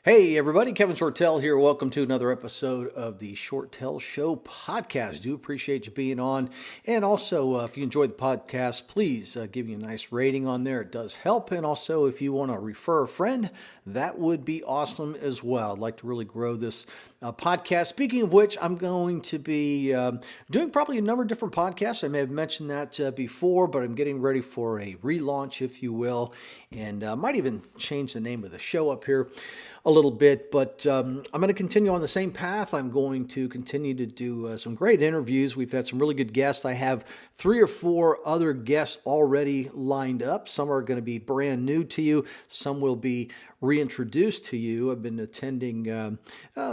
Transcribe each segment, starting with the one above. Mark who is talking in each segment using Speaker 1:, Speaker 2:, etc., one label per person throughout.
Speaker 1: Hey everybody, Kevin Shortle here. Welcome to another episode of the Shortle Show podcast. Do appreciate you being on. And also, if you enjoyed the podcast, please give me a nice rating on there. It does help. And also, if you want to refer a friend, that would be awesome as well. I'd like to really grow this podcast. Speaking of which, I'm going to be doing probably a number of different podcasts. I may have mentioned that before, but I'm getting ready for a relaunch, if you will. And I might even change the name of the show up here a little bit, but I'm going to continue on the same path. I'm going to continue to do some great interviews. We've had some really good guests. I have 3 or 4 other guests already lined up. Some are going to be brand new to you. Some will be reintroduced to you. I've been attending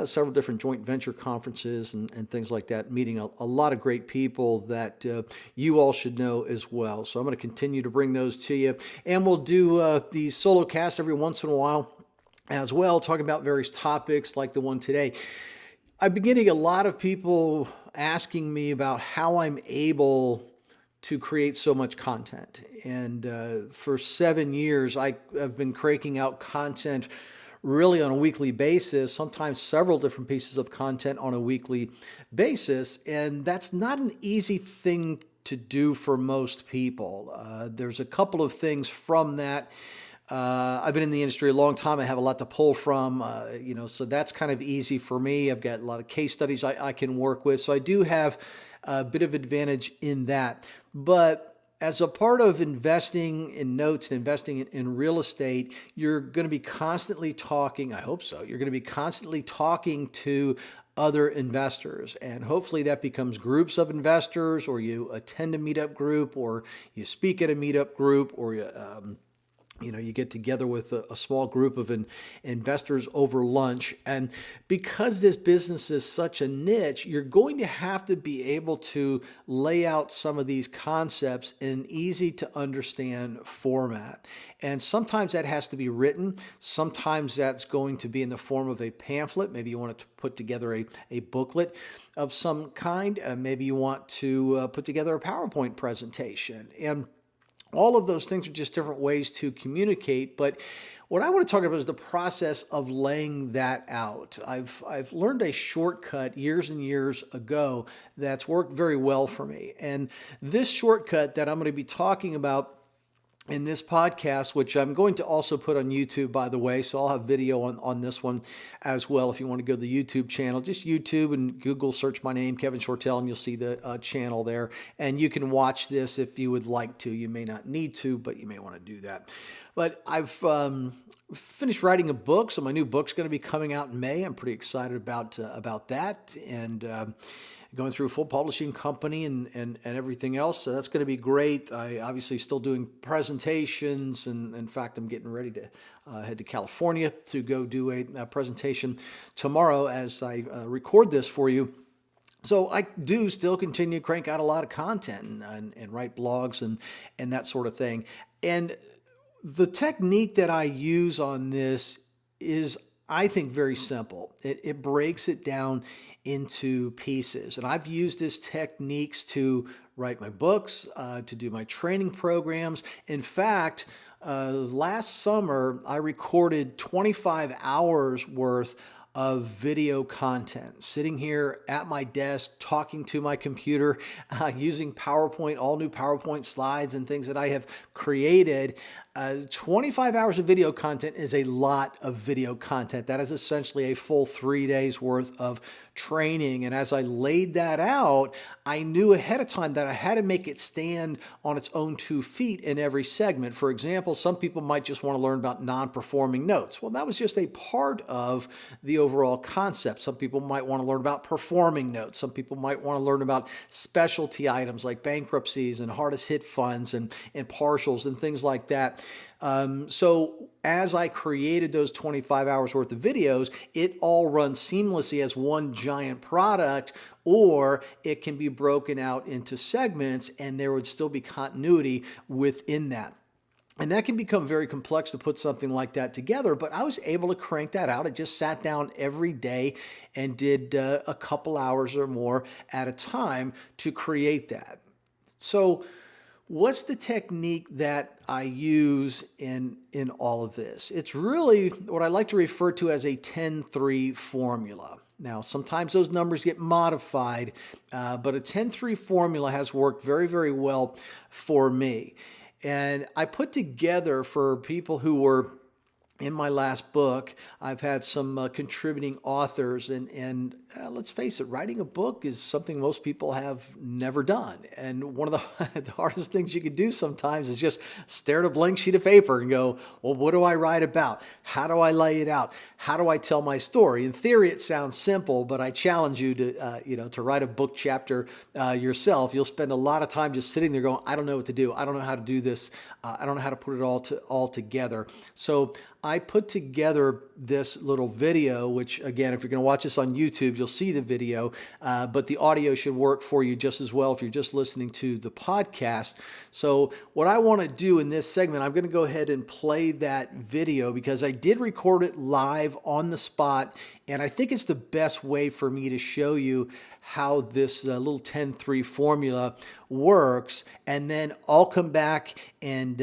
Speaker 1: several different joint venture conferences and things like that, meeting a lot of great people that you all should know as well. So I'm going to continue to bring those to you. And we'll do these solo casts every once in a while as well, talking about various topics like the one today. I've been getting a lot of people asking me about how I'm able to create so much content. And for 7 years, I have been cranking out content really on a weekly basis, sometimes several different pieces of content on a weekly basis. And that's not an easy thing to do for most people. There's a couple of things from that. I've been in the industry a long time. I have a lot to pull from, so that's kind of easy for me. I've got a lot of case studies I can work with. So I do have a bit of advantage in that. But as a part of investing in notes and investing in real estate, you're going to be constantly talking, I hope so, you're going to be constantly talking to other investors. And hopefully that becomes groups of investors, or you attend a meetup group, or you speak at a meetup group, or you get together with a small group of investors over lunch. And because this business is such a niche, you're going to have to be able to lay out some of these concepts in an easy to understand format. And sometimes that has to be written. Sometimes that's going to be in the form of a pamphlet. Maybe you want to put together a booklet of some kind. Maybe you want to put together a PowerPoint presentation. And all of those things are just different ways to communicate. But what I want to talk about is the process of laying that out. I've learned a shortcut years and years ago that's worked very well for me. And this shortcut that I'm going to be talking about in this podcast, which I'm going to also put on YouTube, by the way, so I'll have video on this one as well. If you want to go to the YouTube channel, just YouTube and Google search my name, Kevin Shortle, and you'll see the channel there. And you can watch this if you would like to. You may not need to, but you may want to do that. But I've finished writing a book, so my new book's going to be coming out in May. I'm pretty excited about that, and going through a full publishing company and everything else. So that's going to be great. I obviously still doing presentations, and in fact, I'm getting ready to head to California to go do a presentation tomorrow as I record this for you. So I do still continue to crank out a lot of content and write blogs and that sort of thing. And the technique that I use on this is, I think, very simple. It breaks it down into pieces. And I've used this techniques to write my books, to do my training programs. In fact, last summer, I recorded 25 hours worth of video content, sitting here at my desk, talking to my computer, using PowerPoint, all new PowerPoint slides and things that I have created. 25 hours of video content is a lot of video content. That is essentially a full 3 days worth of training. And as I laid that out, I knew ahead of time that I had to make it stand on its own 2 feet in every segment. For example, some people might just want to learn about non-performing notes. Well, that was just a part of the overall concept. Some people might want to learn about performing notes. Some people might want to learn about specialty items like bankruptcies and hardest hit funds and partials and things like that. So as I created those 25 hours worth of videos, it all runs seamlessly as one giant product, or it can be broken out into segments and there would still be continuity within that. And that can become very complex to put something like that together, but I was able to crank that out. I just sat down every day and did a couple hours or more at a time to create that. So What's the technique that I use in all of this? It's really what I like to refer to as a 10-3 formula. Now, sometimes those numbers get modified, but a 10-3 formula has worked very, very well for me. And I put together for people who were in my last book, I've had some contributing authors, and let's face it, writing a book is something most people have never done. And one of the, the hardest things you can do sometimes is just stare at a blank sheet of paper and go, well, what do I write about? How do I lay it out? How do I tell my story? In theory, it sounds simple, but I challenge you to write a book chapter yourself. You'll spend a lot of time just sitting there going, I don't know what to do. I don't know how to do this. I don't know how to put it all together. So I put together this little video, which again, if you're going to watch this on YouTube, you'll see the video, but the audio should work for you just as well if you're just listening to the podcast. So what I want to do in this segment, I'm going to go ahead and play that video because I did record it live on the spot, and I think it's the best way for me to show you how this little 10-3 formula works, and then I'll come back and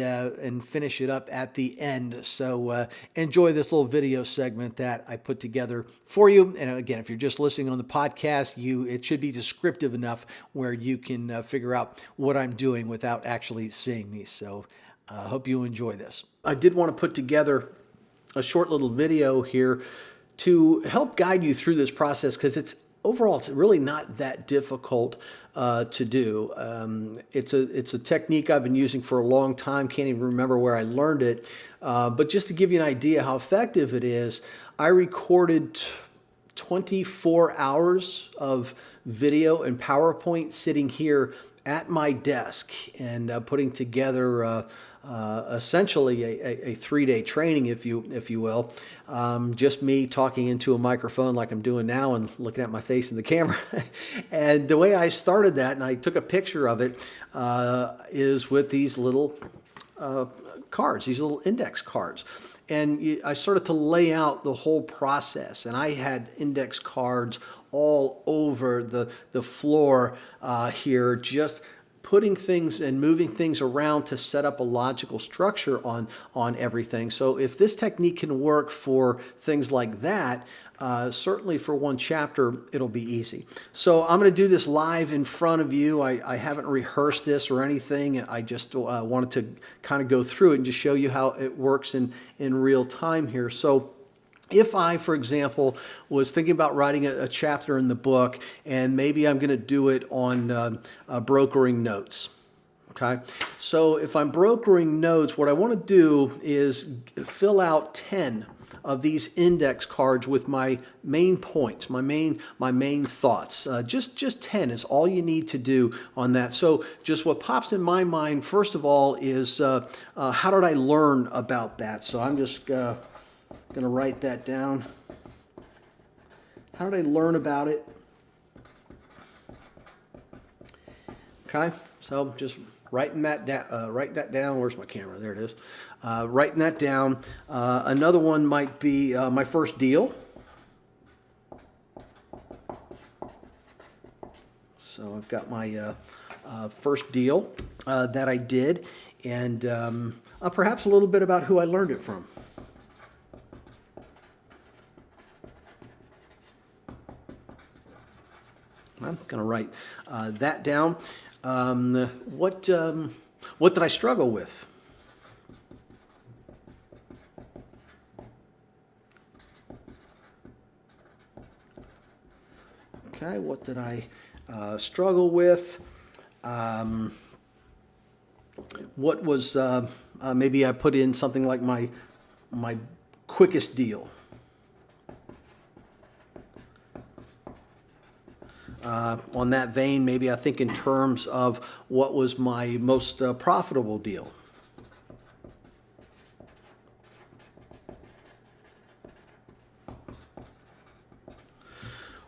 Speaker 1: finish it up at the end. So enjoy this little video segment that I put together for you. And again, if you're just listening on the podcast, it should be descriptive enough where you can figure out what I'm doing without actually seeing me. So I hope you enjoy this. I did want to put together a short little video here to help guide you through this process because overall, it's really not that difficult to do. It's a technique I've been using for a long time. Can't even remember where I learned it. But just to give you an idea how effective it is, I recorded 24 hours of video and PowerPoint sitting here at my desk and putting together essentially a 3-day training, if you will. Just me talking into a microphone like I'm doing now and looking at my face in the camera. And the way I started that, and I took a picture of it, is with these little cards, these little index cards. And I started to lay out the whole process, and I had index cards all over the floor here, just putting things and moving things around to set up a logical structure on everything. So if this technique can work for things like that, certainly for one chapter, it'll be easy. So I'm going to do this live in front of you. I haven't rehearsed this or anything. I just wanted to kind of go through it and just show you how it works in real time here. So if I, for example, was thinking about writing a chapter in the book, and maybe I'm going to do it on brokering notes. Okay, so if I'm brokering notes, what I want to do is fill out 10 of these index cards with my main points, my main thoughts. Just 10 is all you need to do on that. So just what pops in my mind, first of all, is how did I learn about that? So I'm just going to write that down. How did I learn about it? Okay, so just writing that down. Write that down. Where's my camera? There it is. Writing that down. Another one might be my first deal. So I've got my first deal that I did, and perhaps a little bit about who I learned it from. I'm going to write that down. What did I struggle with? Okay, what did I struggle with? What was maybe I put in something like my quickest deal. On that vein, maybe I think in terms of what was my most profitable deal.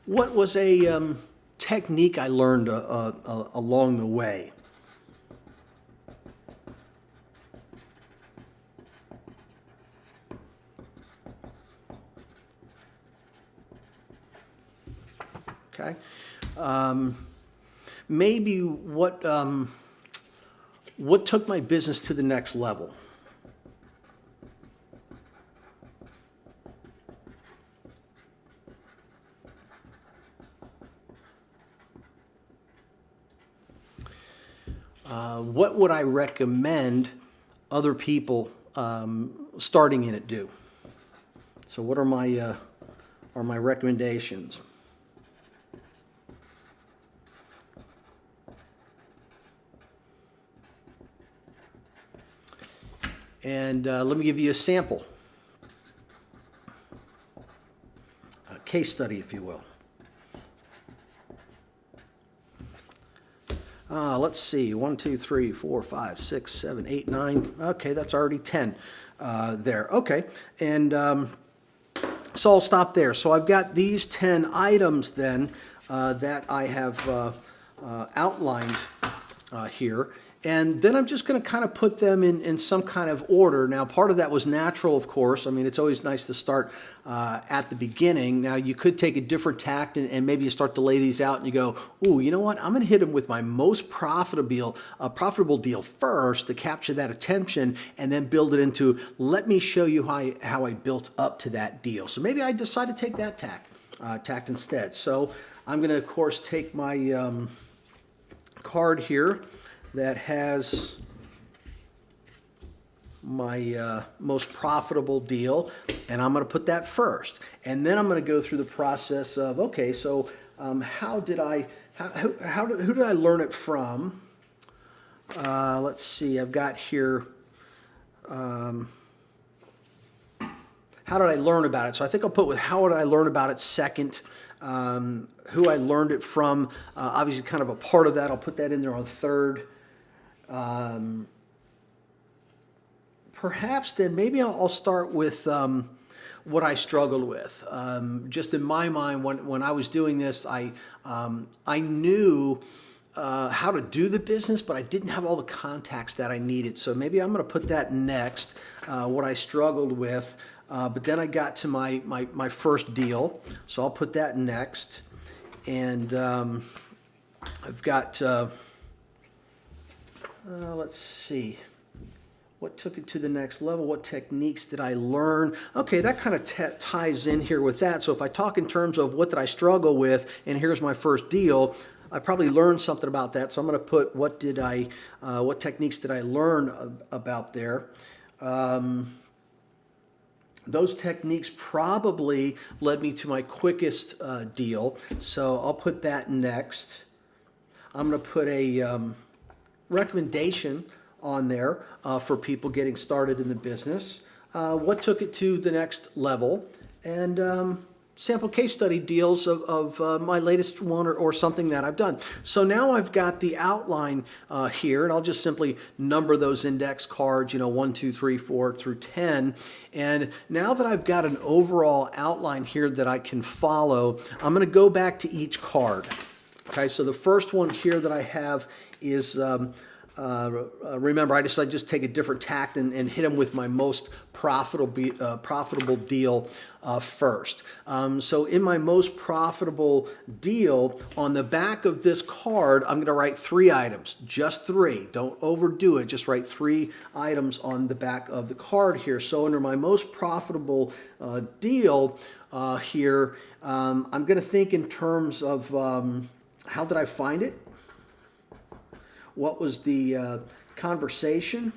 Speaker 1: What was a technique I learned along the way? Okay. Maybe what what took my business to the next level? What would I recommend other people starting in it do? So what are my recommendations? And let me give you a sample, a case study, if you will. Let's see, 1, 2, 3, 4, 5, 6, 7, 8, 9. Okay, that's already 10 there. Okay, and so I'll stop there. So I've got these 10 items then that I have outlined here. And then I'm just going to kind of put them in some kind of order. Now, part of that was natural, of course. I mean, it's always nice to start at the beginning. Now, you could take a different tact and maybe you start to lay these out and you go, ooh, you know what? I'm going to hit them with my most profitable deal first to capture that attention and then build it into, let me show you how I built up to that deal. So maybe I decide to take that tact instead. So I'm going to, of course, take my card here that has my most profitable deal, and I'm going to put that first. And then I'm going to go through the process of, okay, so who did I learn it from? Let's see, I've got here, how did I learn about it? So I think I'll put with how did I learn about it second. Who I learned it from, obviously kind of a part of that. I'll put that in there on third. Perhaps then maybe I'll start with what I struggled with. Just in my mind, when I was doing this, I knew how to do the business, but I didn't have all the contacts that I needed. So maybe I'm going to put that next, what I struggled with. But then I got to my first deal, so I'll put that next. And I've got... let's see, what took it to the next level? What techniques did I learn? Okay, that kind of ties in here with that. So if I talk in terms of what did I struggle with, and here's my first deal, I probably learned something about that. So I'm going to put what techniques did I learn about there? Those techniques probably led me to my quickest deal. So I'll put that next. I'm going to put a recommendation on there for people getting started in the business. What took it to the next level, and sample case study deals of my latest one or something that I've done. So now I've got the outline here, and I'll just simply number those index cards, 1, 2, 3, 4 through 10. And now that I've got an overall outline here that I can follow, I'm going to go back to each card. Okay, so the first one here that I have is, remember, I decided just take a different tact and hit them with my most profitable deal first. So in my most profitable deal, on the back of this card, I'm going to write 3 items, just 3. Don't overdo it, just write 3 items on the back of the card here. So under my most profitable deal here, I'm going to think in terms of how did I find it? What was the conversation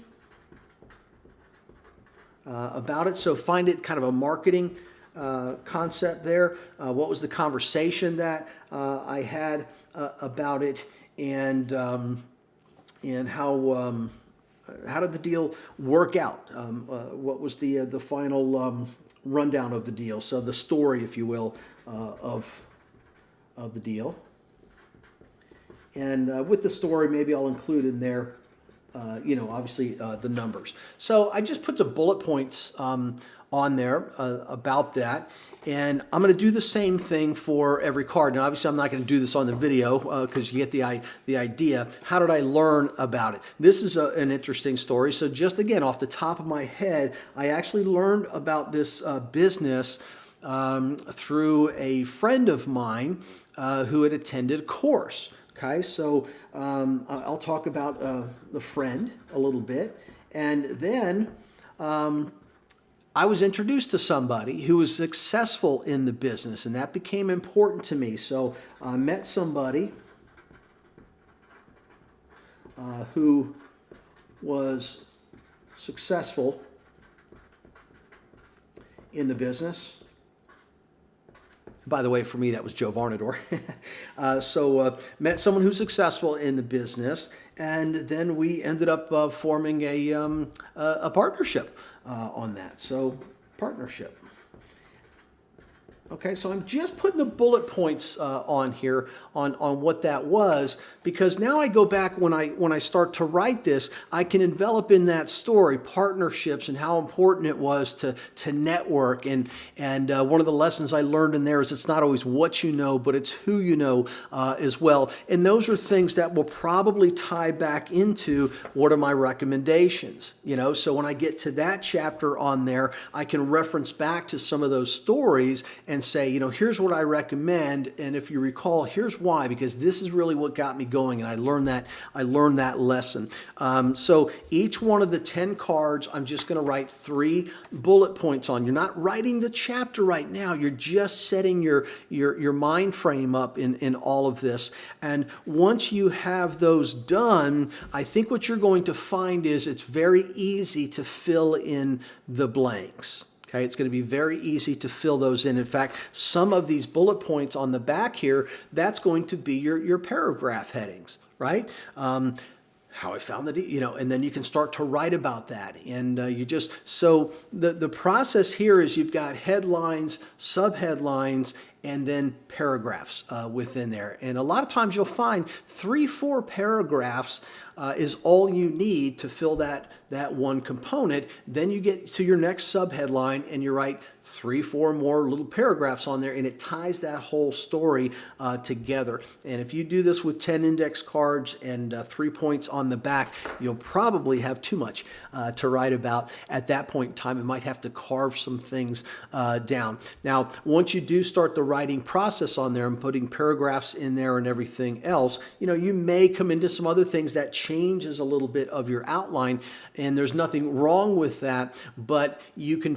Speaker 1: about it? So find it kind of a marketing concept there. What was the conversation that I had about it, and how did the deal work out? What was the final rundown of the deal? So the story, if you will, of the deal. And with the story, maybe I'll include in there, obviously the numbers. So I just put some bullet points on there about that. And I'm going to do the same thing for every card. Now, obviously, I'm not going to do this on the video because you get the idea. How did I learn about it? This is an interesting story. So just again, off the top of my head, I actually learned about this business through a friend of mine who had attended a course. Okay, so I'll talk about the friend a little bit. And then I was introduced to somebody who was successful in the business, and that became important to me. So I met somebody who was successful in the business. By the way, for me, that was Joe Varnador. Met someone who's successful in the business, and then we ended up forming a partnership on that. So, partnership. Okay, so I'm just putting the bullet points on here on what that was, because now I go back when I start to write this, I can envelop in that story partnerships and how important it was to network. And one of the lessons I learned in there is it's not always what you know, but it's who you know as well. And those are things that will probably tie back into what are my recommendations. So when I get to that chapter on there, I can reference back to some of those stories and say, here's what I recommend. And if you recall, here's why, because this is really what got me going. And I learned that lesson. So each one of the 10 cards, I'm just going to write 3 bullet points on. You're not writing the chapter right now. You're just setting your mind frame up in all of this. And once you have those done, I think what you're going to find is it's very easy to fill in the blanks. Okay, it's going to be very easy to fill those in. In fact, some of these bullet points on the back here, that's going to be your paragraph headings, right? How I found and then you can start to write about that. And so the process here is you've got headlines, subheadlines, and then paragraphs within there. And a lot of times you'll find 3-4 paragraphs is all you need to fill that one component. Then you get to your next subheadline and you write 3-4 more little paragraphs on there, and it ties that whole story together. And if you do this with 10 index cards and 3 points on the back, you'll probably have too much to write about at that point in time. You might have to carve some things down. Now, once you do start the writing process on there and putting paragraphs in there and everything else, you may come into some other things that changes a little bit of your outline, and there's nothing wrong with that, but you can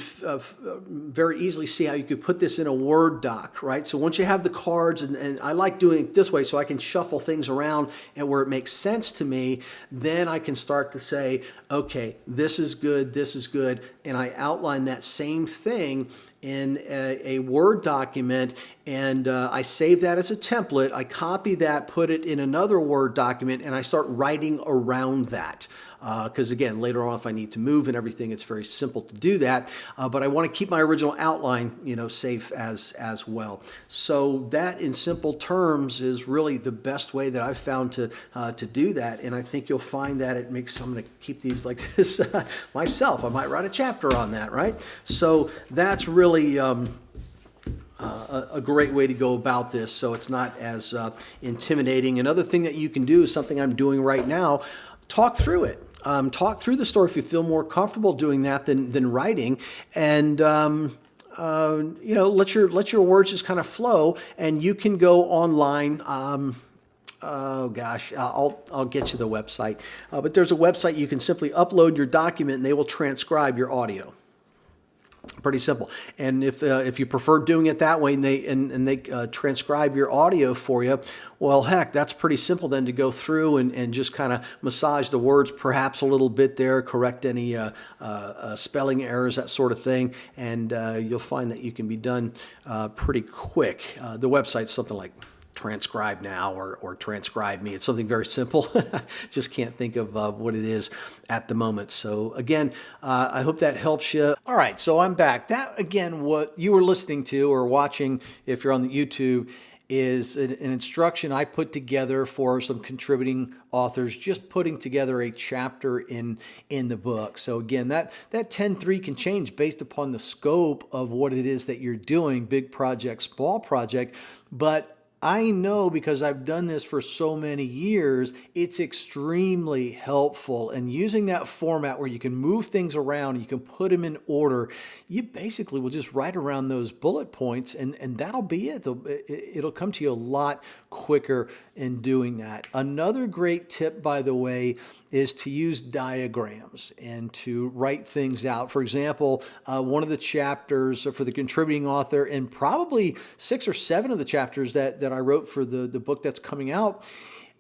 Speaker 1: very easily see how you could put this in a Word doc, right? So once you have the cards, and I like doing it this way so I can shuffle things around and where it makes sense to me, then I can start to say, okay, this is good, and I outline that same thing in a Word document, and I save that as a template. I copy that, put it in another Word document, and I start writing around that. Because again, later on, if I need to move and everything, it's very simple to do that. But I want to keep my original outline, safe as well. So that, in simple terms, is really the best way that I've found to do that. And I think you'll find that it makes. I'm going to keep these like this myself. I might write a chapter on that, right? So that's really. A great way to go about this, so it's not as intimidating. Another thing that you can do is something I'm doing right now. Talk through it. Talk through the story if you feel more comfortable doing that than writing, and let your words just kind of flow. And you can go online. Oh gosh, I'll get you the website, but there's a website you can simply upload your document and they will transcribe your audio. Pretty simple. And if you prefer doing it that way and they transcribe your audio for you, well, heck, that's pretty simple then to go through and just kind of massage the words perhaps a little bit there, correct any spelling errors, that sort of thing, and you'll find that you can be done pretty quick. The website's something like Transcribe Now or Transcribe Me. It's something very simple. Just can't think of what it is at the moment. So again, I hope that helps you. All right, so I'm back. That, again, what you were listening to or watching, if you're on the YouTube, is an instruction I put together for some contributing authors, just putting together a chapter in the book. So again, that 10-3 can change based upon the scope of what it is that you're doing, big project, small project, but I know because I've done this for so many years, it's extremely helpful. And using that format where you can move things around, you can put them in order, you basically will just write around those bullet points and that'll be it. It'll come to you a lot quicker in doing that. Another great tip, by the way, is to use diagrams and to write things out. For example, one of the chapters for the contributing author, and probably 6 or 7 of the chapters that I wrote for the book that's coming out,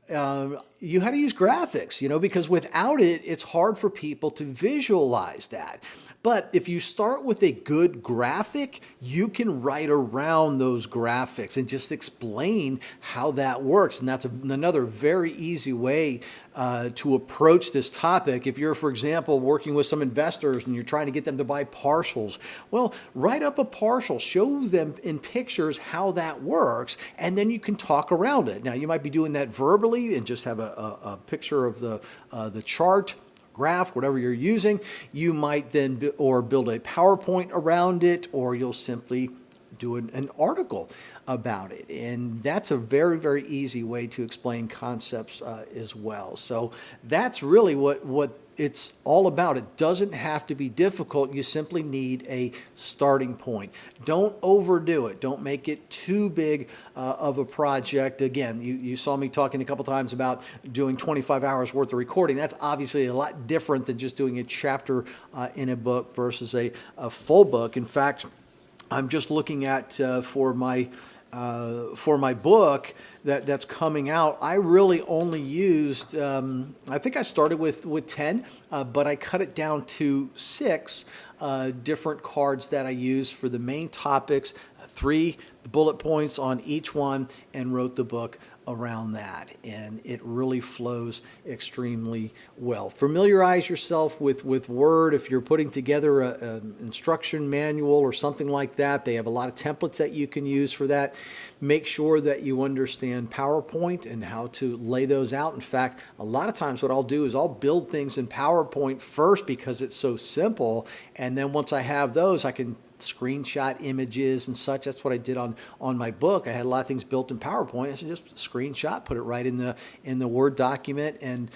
Speaker 1: you had to use graphics, because without it, it's hard for people to visualize that. But if you start with a good graphic, you can write around those graphics and just explain how that works. And that's another very easy way to approach this topic. If you're, for example, working with some investors and you're trying to get them to buy partials, well, write up a partial, show them in pictures how that works, and then you can talk around it. Now, you might be doing that verbally and just have a picture of the chart, graph, whatever you're using. You might then build a PowerPoint around it, or you'll simply do an article about it. And that's a very, very easy way to explain concepts as well. So that's really what it's all about. It doesn't have to be difficult. You simply need a starting point. Don't overdo it. Don't make it too big of a project. Again, you saw me talking a couple times about doing 25 hours worth of recording. That's obviously a lot different than just doing a chapter in a book versus a full book. In fact, I'm just looking at for my book that's coming out. I really only used, I think I started with 10, but I cut it down to 6 different cards that I use for the main topics, 3 bullet points on each one, and wrote the book around that. And it really flows extremely well. Familiarize yourself with Word. If you're putting together an instruction manual or something like that, they have a lot of templates that you can use for that. Make sure that you understand PowerPoint and how to lay those out. In fact, a lot of times what I'll do is I'll build things in PowerPoint first because it's so simple. And then once I have those, I can screenshot images and such. That's what I did on my book. I had a lot of things built in PowerPoint. I said just screenshot, put it right in the Word document, and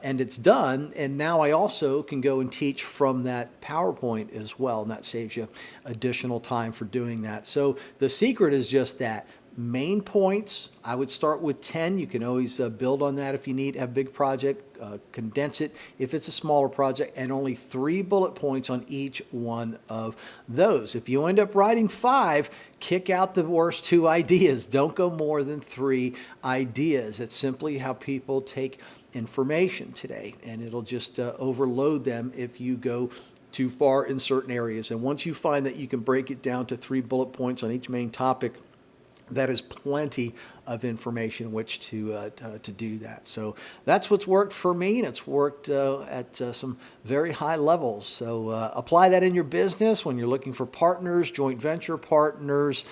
Speaker 1: it's done. And now I also can go and teach from that PowerPoint as well, and that saves you additional time for doing that. So the secret is just that. Main points, I would start with 10. You can always build on that if you need a big project, condense it if it's a smaller project, and only 3 bullet points on each one of those. If you end up writing 5, kick out the worst 2 ideas. Don't go more than 3 ideas. It's simply how people take information today, and it'll just overload them if you go too far in certain areas. And once you find that you can break it down to 3 bullet points on each main topic, that is plenty of information in which to do that. So that's what's worked for me, and it's worked at some very high levels. So apply that in your business when you're looking for partners, joint venture partners.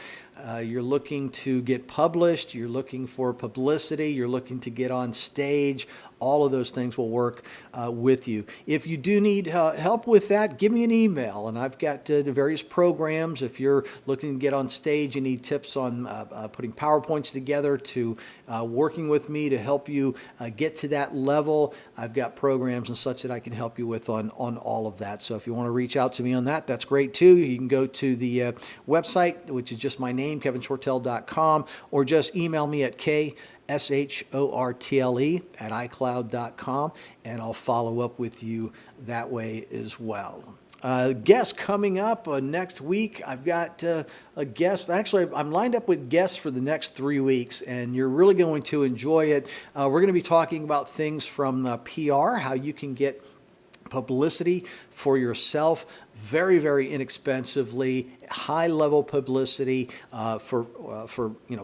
Speaker 1: You're looking to get published, you're looking for publicity, you're looking to get on stage. All of those things will work with you. If you do need help with that, give me an email, and I've got the various programs. If you're looking to get on stage and need tips on putting PowerPoints together, to working with me to help you get to that level, I've got programs and such that I can help you with on all of that. So if you want to reach out to me on that, that's great too. You can go to the website, which is just my name, kevinshortle.com, or just email me at shortle@icloud.com, and I'll follow up with you that way as well. Guests coming up next week. I've got a guest. Actually, I'm lined up with guests for the next 3 weeks, and you're really going to enjoy it. We're going to be talking about things from PR, how you can get publicity for yourself very, very inexpensively, high-level publicity for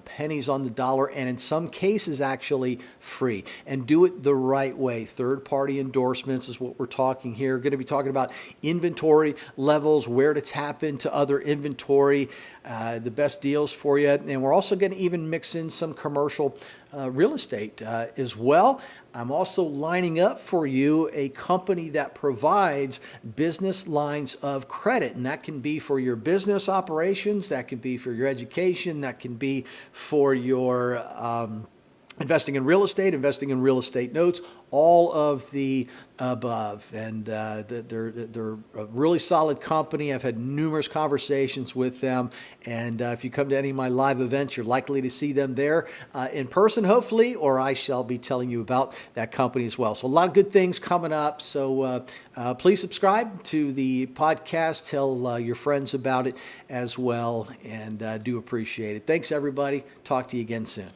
Speaker 1: pennies on the dollar, and in some cases actually free. And do it the right way. Third-party endorsements is what we're talking here. We're going to be talking about inventory levels, where to tap into other inventory, the best deals for you, and we're also going to even mix in some commercial real estate as well. I'm also lining up for you a company that provides business lines of credit, and that can be for your business business operations. That can be for your education. That can be for your investing in real estate notes, all of the above. And they're a really solid company. I've had numerous conversations with them. And if you come to any of my live events, you're likely to see them there in person, hopefully, or I shall be telling you about that company as well. So a lot of good things coming up. So please subscribe to the podcast. Tell your friends about it as well. And do appreciate it. Thanks, everybody. Talk to you again soon.